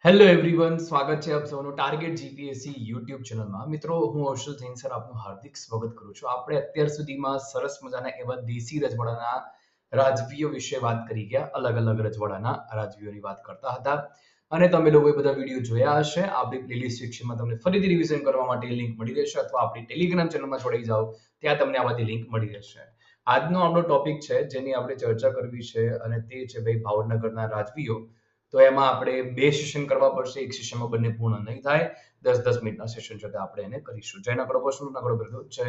Hello everyone, સ્વાગત છે આપ સૌનું ટાર્ગેટ જીપીએસસી યુટ્યુબ ચેનલમાં. મિત્રો, હું હર્ષલ થેન સર આપનું હાર્દિક સ્વાગત કરું છું. આપણે અત્યાર સુધીમાં સરસ મજાના એવા દેશી રજવાડાના રાજવીઓ વિશે વાત કરી ગયા. અલગ અલગ રજવાડાના રાજવીઓની વાત કરતા હતા અને તમે લોકોએ બધા વિડીયો જોયા હશે. આપણી પ્લેલિસ્ટ સેક્શનમાં તમને ફરીથી રિવિઝન કરવા માટે લિંક મળી રહેશે, અથવા આપણી ટેલિગ્રામ ચેનલમાં જોડાઈ જાઓ, ત્યાં તમને આ બધી લિંક મળી રહેશે. આજનો આપણો ટોપિક છે જેની આપણે ચર્ચા કરવી છે, અને તે છે ભાઈ ભાવનગરના રાજવીઓ. તો એમાં આપણે બે સેશન કરવા પડશે. એક સેશનમાં બંને પૂર્ણ નહીં થાય. 10-10 મિનિટના સેશન છે આપણે એને કરીશું. જય નકડો પશુ નકડો બિરદો. જય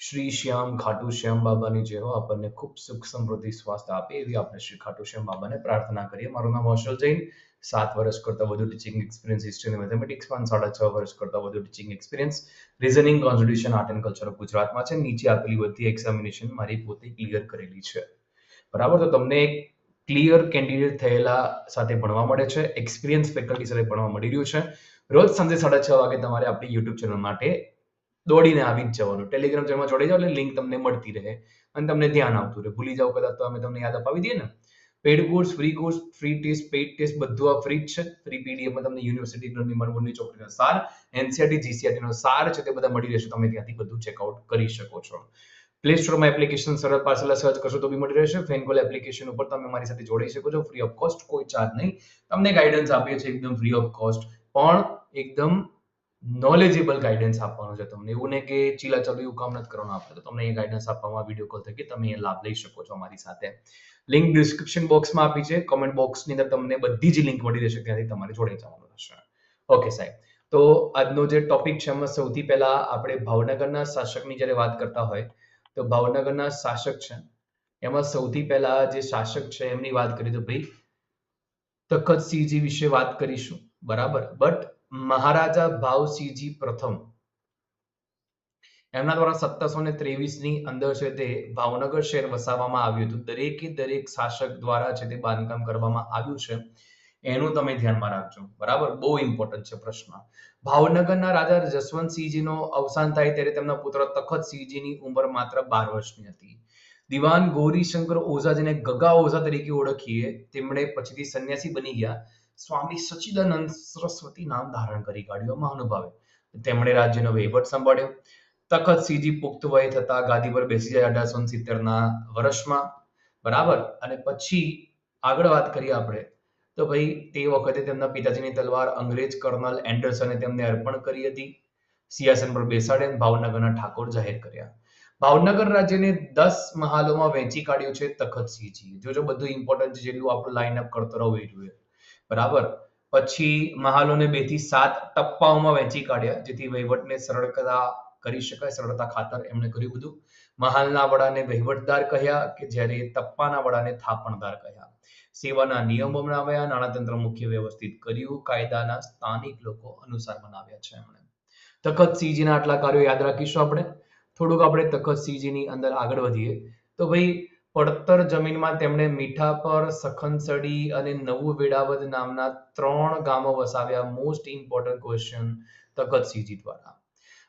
શ્રી શ્યામ ખાટુ શ્યામ બાબાની જય હો. આપણને ખૂબ સુખ સમૃદ્ધિ સ્વાસ્થ્ય આપે એવી આપણે શ્રી ખાટુ શ્યામ બાબાને પ્રાર્થના કરીએ. મારું નામ હર્ષલ જૈન. 7 વર્ષ કરતા વધુ ટીચિંગ એક્સપિરિયન્સ હિસ્ટ્રી અને મેથેમેટિક્સમાં, 6.5 વર્ષ કરતા વધુ teaching experience reasoning, constitution, art and culture ગુજરાતમાં છે. નીચે આપેલી બધી એક્ઝામિનેશન મારી પોતે ક્લિયર કરેલી છે. બરાબર. તો તમને એક ક્લિયર કેન્ડિડેટ થયેલા સાથે ભણવા મળે છે, એક્સપિરિયન્સ ફેકલ્ટી સાથે ભણવા મળી રહ્યું છે. રોજ સાંજે 6:30 વાગે તમારે આપણી યુટ્યુબ ચેનલ માટે દોડીને આવી જ જવાનું. ટેલિગ્રામ ચેનલમાં જોડાઈ જાઓ એટલે લિંક તમને મળતી રહે અને તમને ધ્યાન આવતું રહે. ભૂલી જાઓ કદાચ તો અમે તમને યાદ અપાવી દઈએ ને. Paid course, free test, paid test બધું આ ફ્રી જ છે. ફ્રી પીડીએફમાં તમને યુનિવર્સિટી નિમણૂકની ચોપડીનો સાર, એનસીઈઆરટી, જીસીઈઆરટી નો સાર છે તે બધા મળી રહેશે. તમે ત્યાંથી બધું ચેકઆઉટ કરી શકો છો. પ્લે સ્ટોરમાં એપ્લિકેશન સરળ પાર્સલ સર્ચ કરશો તો બી મળી રહેશે. ફેનકોલ એપ્લિકેશન ઉપર તમે મારી સાથે જોડાઈ શકો છો, ફ્રી ઓફ કોસ્ટ, કોઈ ચાર્જ નહીં. તમને ગાઈડન્સ આપીએ છીએ એકદમ ફ્રી ઓફ કોસ્ટ, પણ એકદમ નોલેજેબલ ગાઈડન્સ આપવાનું છે તમને. એવું નહીં કે ચીલાચાલુ એવું કામ નથી કરવાનું આપણે. તો તમને એ ગાઈડન્સ આપવામાં વિડીયો કોલ થકી તમે એ લાભ લઈ શકો છો અમારી સાથે. લિંક ડિસ્ક્રિપ્શન બોક્સમાં આપી છે. કમેન્ટ બોક્સની અંદર તમને બધી જ લિંક મળી રહેશે, ત્યાંથી તમારે જોડાઈ જવાનું રહેશે. ઓકે સાહેબ. તો આજનો જે ટોપિક છે એમાં સૌથી પહેલા આપણે ભાવનગરના શાસકની જ્યારે વાત કરતા હોય તો ભાવનગરના શાસક છે એમાં સૌથી પહેલા જે શાસક છે એમની વાત કરીએ તો ભાઈ તખતસિંહજી વિશે વાત કરીશું. બરાબર. બટ મહારાજા ભાવસિંહજી પ્રથમ એમના દ્વારા 1723 ની અંદર છે તે ભાવનગર શહેર વસાવવામાં આવ્યું હતું. દરેકે દરેક શાસક દ્વારા છે તે બાંધકામ કરવામાં આવ્યું છે. એનું તમે ધ્યાનમાં રાખજો. બરાબર. બહુ ઇમ્પોર્ટન્ટ છે પ્રશ્ન. ભાવનગરના રાજા જસવંતસિંહજીનો અવસાન થાય ત્યારે તેમના પુત્ર તખતસિંહજીની ઉંમર માત્ર 12 વર્ષની હતી. દિવાન ગૌરીશંકર ઓઝા, જેને ગગા ઓઝા તરીકે ઓળખીએ, તેમણે પછીથી સંન્યાસી બની ગયા. સ્વામી સચ્ચિદાનંદ સરસ્વતી નામ ધારણ કરી કાઢ્યું મહાનુભાવે. તેમણે રાજ્યનો વહીવટ સંભાળ્યો. તખતસિંહજી પુખ્ત વયે થતા ગાદી પર બેસી જાય 1870 વર્ષમાં. બરાબર. અને પછી આગળ વાત કરીએ આપણે તો ભાઈ તે વખતે તેમના પિતાજીની તલવાર અંગ્રેજ કર્નલ એન્ડરસને તેમને અર્પણ કરી હતી. સિંહાસન પર બેસાડીને ભાવનગરના ઠાકોર જાહેર કર્યા. ભાવનગર રાજ્યને 10 મહાલોમાં વહેંચી કાઢ્યું છે તખતસિંહજી. જોજો બધું ઇમ્પોર્ટન્ટ છે, જેટલું આપણું લાઇન અપ કરતો રહો એટલું. બરાબર. પછી મહાલોને 2 થી 7 ટપ્પાઓમાં વહેંચી કાઢ્યા, જેથી વહીવટને સરળતા કરી શકાય. સરળતા ખાતર એમણે કર્યું બધું. મહાલના વડાને વહીવટદાર કહ્યા, કે જ્યારે તપ્પાના વડાને થાપણદાર કહ્યા. સેવાના નિયમો બનાવ્યા, નાણાતંત્ર મુખ્ય વ્યવસ્થિત કર્યું, કાયદાના સ્થાનિક લોકો અનુસાર બનાવ્યા છે એમણે. તખતસિંહજીના આટલા કાર્યો યાદ રાખીશું આપણે. થોડુંક આપણે તખતસિંહજીની અંદર આગળ વધીએ તો ભાઈ પડતર જમીનમાં તેમણે મીઠાપર, સખનસડી અને નવું વેડાવદ નામના 3 ગામો વસાવ્યા. મોસ્ટ ઇમ્પોર્ટન્ટ ક્વેશ્ચન તખતસિંહજી દ્વારા.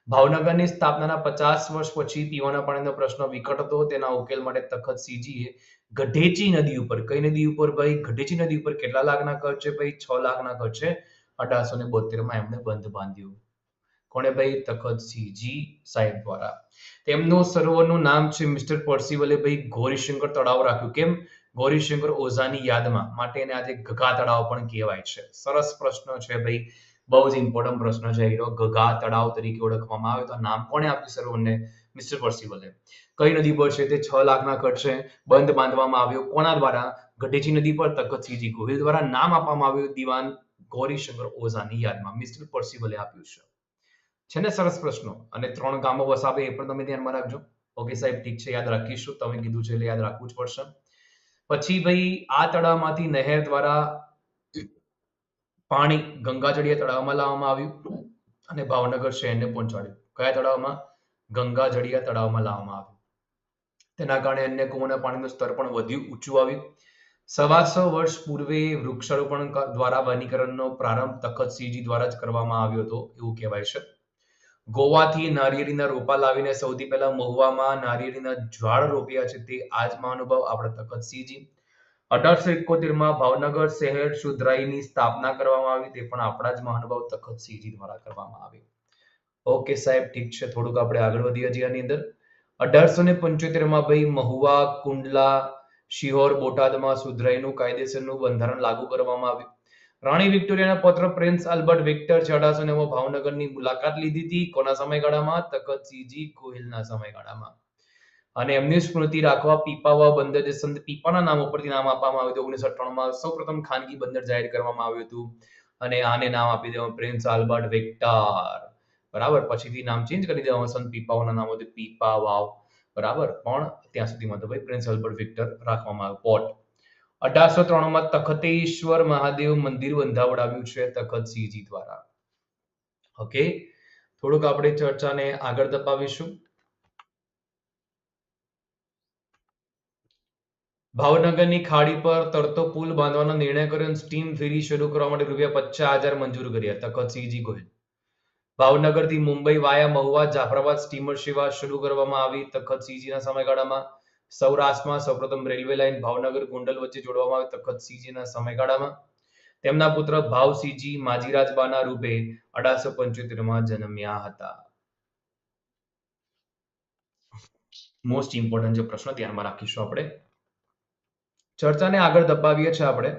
ભાવનગરની સ્થાપનાના 50 વર્ષ પછી પીવાના પાણીનો પ્રશ્ન વિકટ હતો. તેના ઉકેલ માટે તખતસિંહજીએ ગઢેચી નદી ઉપર, કઈ નદી ઉપર ભાઈ? ગઢેચી નદી ઉપર કેટલા લાખના ખર્ચે ભાઈ? 6 લાખના ખર્ચે 1872 એમણે બંધ બાંધ્યું. કોણે ભાઈ? તખતસિંહજી સાહેબ દ્વારા. તેમનું સરોવરનું નામ છે મિસ્ટર પરસિવલે ભાઈ ગૌરીશંકર તળાવ રાખ્યું. કેમ? ગૌરીશંકર ઓઝાની યાદમાં, માટે એને આજે ગગા તળાવ પણ કહેવાય છે. સરસ પ્રશ્ન છે ભાઈ, બહુ જ ઇમ્પોર્ટન્ટ પ્રશ્ન છે. ગગા તળાવ તરીકે ઓળખવામાં આવે તો નામ કોણે આપ્યું સરોવરને? મિસ્ટર પરસિવલે. કઈ નદી પર છે તે? 6 લાખના ખર્ચે બંધ બાંધવામાં આવ્યો. કોના દ્વારા? ગઢેચી નદી પર તખતસિંહજી ગોહિલ દ્વારા. નામ આપવામાં આવ્યું દિવાન ગૌરીશંકર ઓઝાની યાદમાં. મિસ્ટર પરસિવલે આપ્યું છે ને. સરસ પ્રશ્નો. અને 3 ગામો વસાવે એ પણ તમે ધ્યાનમાં રાખજો. ઓકે સાહેબ, ઠીક છે, યાદ રાખીશું. તમે કીધું છે એટલે યાદ રાખવું જ પડશે. પછી ભાઈ આ તળાવમાંથી નહેર દ્વારા પાણી ગંગાજળીય તળાવમાં લાવવામાં આવ્યું અને ભાવનગર શહેરને પહોંચાડ્યું. કયા તળાવમાં? ગંગાજળીય તળાવમાં લાવવામાં આવ્યું. તેના કારણે અન્ય કુવાના પાણીનું સ્તર પણ વધ્યું, ઊંચું આવ્યું. 125 વર્ષ પૂર્વે વૃક્ષારોપણ દ્વારા વનીકરણનો પ્રારંભ તખતસિંહજી દ્વારા જ કરવામાં આવ્યો હતો એવું કહેવાય છે. ગોવાથી નારિયેળીના રોપા લાવીને સૌથી પહેલા મહુવામાં નારિયેળીના ઝાડ રોપ્યા છે તે આ જ મહાનુભાવ આપણા તખતસિંહજી. 1871 માં ભાવનગર શહેર સુધરાઈની સ્થાપના કરવામાં આવી, તે પણ આપણા જ મહાનુભાવ તખતસિંહજી દ્વારા કરવામાં આવી. ઓકે સાહેબ, ઠીક છે. થોડુંક આપણે આગળ વધીએ છીએ આની અંદર. 1875 માં ભાઈ મહુવા, કુંડલા, શિહોર, બોટાદમાં સુધરાઈનું કાયદેસરનું બંધારણ લાગુ કરવામાં આવ્યું. રાણી વિક્ટોરિયાના પુત્ર પ્રિન્સ આલ્બર્ટ વિક્ટર 1809 માં ભાવનગરની મુલાકાત લીધી હતી. કોના સમયગાળામાં? તખતસિંહજી ગોહિલના સમયગાળામાં. અને એમની સ્મૃતિ રાખવા પીપાવાવ બંદર, જે સંત પીપાના નામ ઉપરથી નામ આપવામાં આવ્યું હતું. 1998 માં સૌપ્રથમ ખાનગી બંદર જાહેર કરવામાં આવ્યું હતું અને આને નામ આપી દેવામાં પ્રિન્સ આલ્બર્ટ વિક્ટર. બરાબર. પછીથી નામ ચેન્જ કરી દેવામાં સંત પીપાવાવના નામ હતું પીપાવાવ. બરાબર. પણ ત્યાં સુધીમાં તો ભાઈ પ્રિન્સ આલ્બર્ટ વિક્ટર રાખવામાં આવ્યું. પોર્ટ 1803 માં તખતેશ્વર મહાદેવ મંદિર બંધાવડાવ્યું છે તખતસિંહજી દ્વારા. ઓકે, થોડુંક આપણે ચર્ચાને આગળ દબાવીશું. ભાવનગરની ખાડી પર તરતો પુલ બાંધવાનો નિર્ણય કર્યો. સ્ટીમ ફેરી શરૂ કરવા માટે ₹50,000 મંજૂર કર્યા. તખતસિંહજી ગોહિલ. ભાવનગરથી મુંબઈ વાયા મહુવા જાફરાબાદ સ્ટીમર સેવા શરૂ કરવામાં આવી તખતસિંહજીના સમયગાળામાં. સૌરાષ્ટ્રમાં સૌપ્રથમ રેલવે લાઇન ભાવનગર ગોંડલ વચ્ચે જોડવામાં આવી તખતસિંહજીના સમયગાળામાં. તેમના પુત્ર ભાવસિંહજી માજીરાજબાના રૂપે 1875 માં જન્મ્યા હતા. મોસ્ટ ઇમ્પોર્ટન્ટ જે પ્રશ્ન ધ્યાનમાં રાખીશું આપણે. ચર્ચાને આગળ દબાવીએ છીએ આપણે.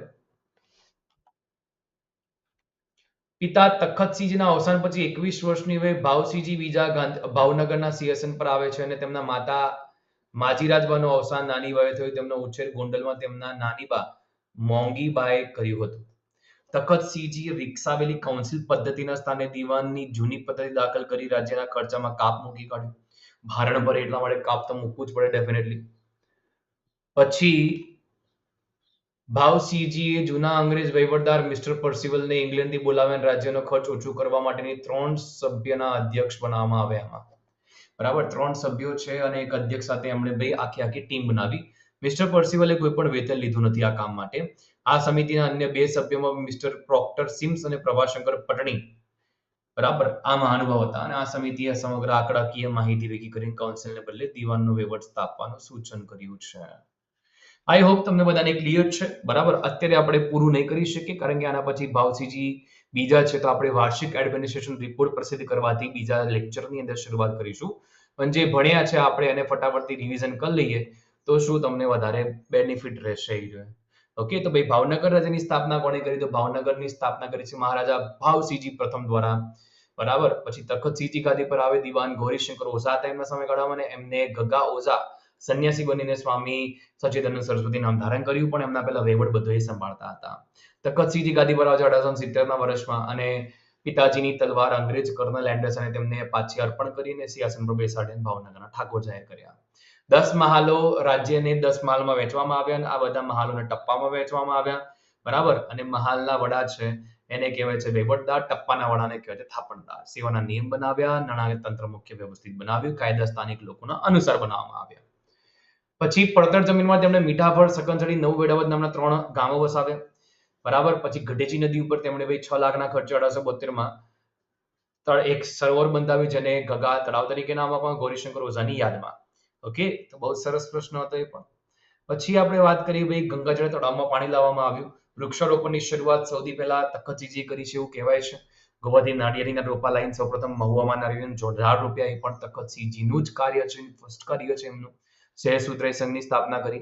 પિતા તખતસિંહજીના અવસાન પછી 21 વર્ષની વયે ભાવસિંહજી બીજા ભાવનગરના સિંહાસન પર આવે છે અને તેમના માતા માજીરાજબાનું અવસાન નાની વયે થયું. તેમનો ઉછેર ગોંડલમાં તેમના નાનીબા મોંઘીબાએ કર્યું હતું. તખતસિંહજીએ વિકસાવેલી કાઉન્સિલ પદ્ધતિના સ્થાને દીવાનની જૂની પદ્ધતિ દાખલ કરી રાજ્યના ખર્ચામાં કાપ મૂકી કાઢ્યું. ભારણ ભરે એટલા માટે કાપ તો મૂકવું જ પડે ડેફિનેટલી. પછી ભાવસિંહજીએ જૂના અંગ્રેજ વહીવટદાર મિસ્ટર પર્સિવલને ઇંગ્લેન્ડથી બોલાવીને રાજ્યનો ખર્ચ ઓછું કરવા માટેની 3 સભ્યના અધ્યક્ષ બનાવવામાં આવ્યા. બરાબર. 3 સભ્યો છે અને એક અધ્યક્ષ સાથે એમણે ભાઈ આખી ટીમ બનાવી. મિસ્ટર પર્સિવલે કોઈ પણ વેતન લીધું નથી આ કામ માટે. આ સમિતિના અન્ય 2 સભ્યોમાં મિસ્ટર પ્રોક્ટર સિમ્સ અને પ્રભાશંકર પટણી, બરાબર, આ મહાનુભાવ હતા અને આ સમિતિએ સમગ્ર આંકડાકીય માહિતી ભેગી કરીને કાઉન્સિલને બદલે દીવાનનો વહીવટ સ્થાપવાનું સૂચન કર્યું છે. આઈ હોપ તમને બધાને ક્લિયર છે. બરાબર. અત્યારે આપણે પૂરું નહીં કરી શકીએ કારણ કે આના પછી ભાવસિંહજી બીજા છે તો આપણે વાર્ષિક એડમિનિસ્ટ્રેશન રિપોર્ટ પ્રસિદ્ધ કરવાથી બીજા લેક્ચરની અંદર શરૂઆત કરીશું. પણ જે ભણ્યા છે આપણે એને ફટાફટથી રિવિઝન કરી લઈએ તો શું તમને વધારે બેનિફિટ રહેશે. ઓકે, તો ભાઈ ભાવનગર રાજ્યની સ્થાપના કોણે કરી? તો ભાવનગરની સ્થાપના કરી છે મહારાજા ભાવસિંહજી પ્રથમ દ્વારા. બરાબર. પછી તખતસિંહજી ગાદી પર આવે દીવાન ગૌરીશંકર ઓઝા હતા એમના સમયગાળામાં અને એમને ગગા ઓઝા સંન્યાસી બનીને સ્વામી સચ્ચિદાનંદ સરસ્વતી નામ ધારણ કર્યું, પણ એમના પહેલા વહીવટ બધો એ સંભાળતા હતા. તખતસિંહજી ગાદી પર આવે 1870 વર્ષમાં અને પિતાજીની તલવાર અંગ્રેજ કર્નલ એન્ડરસને તેમને પાછી અર્પણ કરીને સિંહાસન પર બેસાડીને ભાવનગરના ઠાકોર જાહેર કર્યા. 10 મહાલો રાજ્યને 10 મહાલમાં વહેંચવામાં આવ્યા અને આ બધા મહાલોને ટપ્પામાં વહેંચવામાં આવ્યા. બરાબર. અને મહાલના વડા છે એને કહેવાય છે વહીવટદાર, ટપ્પાના વડાને કહેવાય છે થાપણદાર. સેવાના નિયમ બનાવ્યા, નાણાકીય તંત્ર મુખ્ય વ્યવસ્થિત બનાવ્યું, કાયદા સ્થાનિક લોકોના અનુસાર બનાવવામાં આવ્યા. પછી પડતર જમીનમાં તેમણે મીઠાફળ, સકનસડી, નવું વેડાવદ નામના 3 ગામો વસાવ્યા. બરાબર. પછી ગઢેચી નદી ઉપર તેમણે ભાઈ 6 લાખના ખર્ચે 1872 માં એક સરોવર બંધાવ્યું જેને ગગા તળાવ તરીકે નામ આપવામાં ગૌરીશંકર ઓઝાની યાદમાં. ઓકે, તો બહુ સરસ પ્રશ્ન હતો એ પણ. પછી આપણે વાત કરીએ ભાઈ ગંગાજળ તળાવમાં પાણી લાવવામાં આવ્યું. વૃક્ષારોપણની શરૂઆત સૌથી પહેલા તખતસિંહજીએ કરી છે એવું કહેવાય છે. ગોવાથી નાળિયેરીના રોપા લાઈન સૌપ્રથમ મહુવામાં નાળિયેરીના ઝાડ રોપ્યા, એ પણ તખતસિંહજીનું જ કાર્ય છે, ફર્સ્ટ કાર્ય છે એમનું. શહેર સુધરાઈ સંઘની સ્થાપના કરી.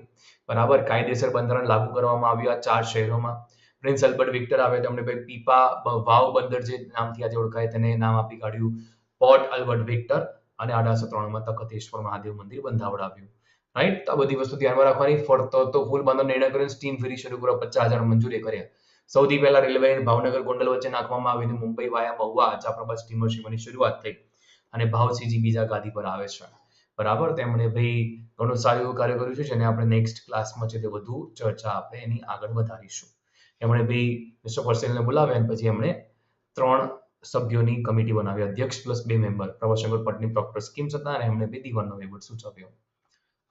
બરાબર. કાયદેસર બંધારણ લાગુ કરવામાં આવ્યું આ 4 શહેરોમાં. પ્રિન્સ આલ્બર્ટ વિક્ટર આવે તેમણે ભાઈ પીપા વાવ બંદર જે નામથી આજે ઓળખાય તેને નામ આપી કાઢ્યું પોર્ટ આલ્બર્ટ વિક્ટર અને 1803 માં તખતેશ્વર મહાદેવ મંદિર બંધાવડાવ્યું. રાઈટ. તો આ બધી વસ્તુ ધ્યાનમાં રાખવાની. ફરતો તો પુલ બાંધવાનો નિર્ણય કર્યો, સ્ટીમ ફેરી શરૂ કરવા 50,000 મંજૂરી કર્યા. સૌથી પહેલા રેલવે ભાવનગર ગોંડલ વચ્ચે નાખવામાં આવી હતી. મુંબઈ વાયા મહુવા જાફરાબાદ સ્ટીમર સેવાની શરૂઆત થઈ અને ભાવસિંહજી બીજા ગાદી પર આવે છે. બરાબર. તેમણે ભાઈ ઘણું સારું એવું કાર્ય કર્યું છે જેને આપણે નેક્સ્ટ ક્લાસમાં છે તે વધુ ચર્ચા આપણે એની આગળ વધારીશું. એમણે ભાઈ મિસ્ટર પર્સિવલને બોલાવ્યા અને પછી એમણે 3 સભ્યોની કમિટી બનાવી, અધ્યક્ષ પ્લસ 2 મેમ્બર. પ્રભાશંકર પટની પ્રોક્ટર સ્કીમ્સ હતા અને એમણે ભાઈ દીવાનનો વહીવટ સૂચવ્યો.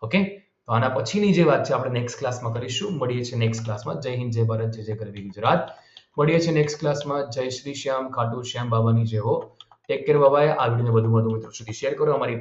ઓકે, તો આના પછીની જે વાત છે આપણે નેક્સ્ટ ક્લાસમાં કરીશું. મળીએ છીએ નેક્સ્ટ ક્લાસમાં. જય હિન્દ, જય ભારત, જય જય ગરવી ગુજરાત. મળીએ છીએ નેક્સ્ટ ક્લાસમાં. જય શ્રી શ્યામ, ખાટુ શ્યામ બાબાની જય હો. Take care, bye. આ વિડીયોને વધુમાં વધુ મિત્રો સુધી શેર કરો. અમારી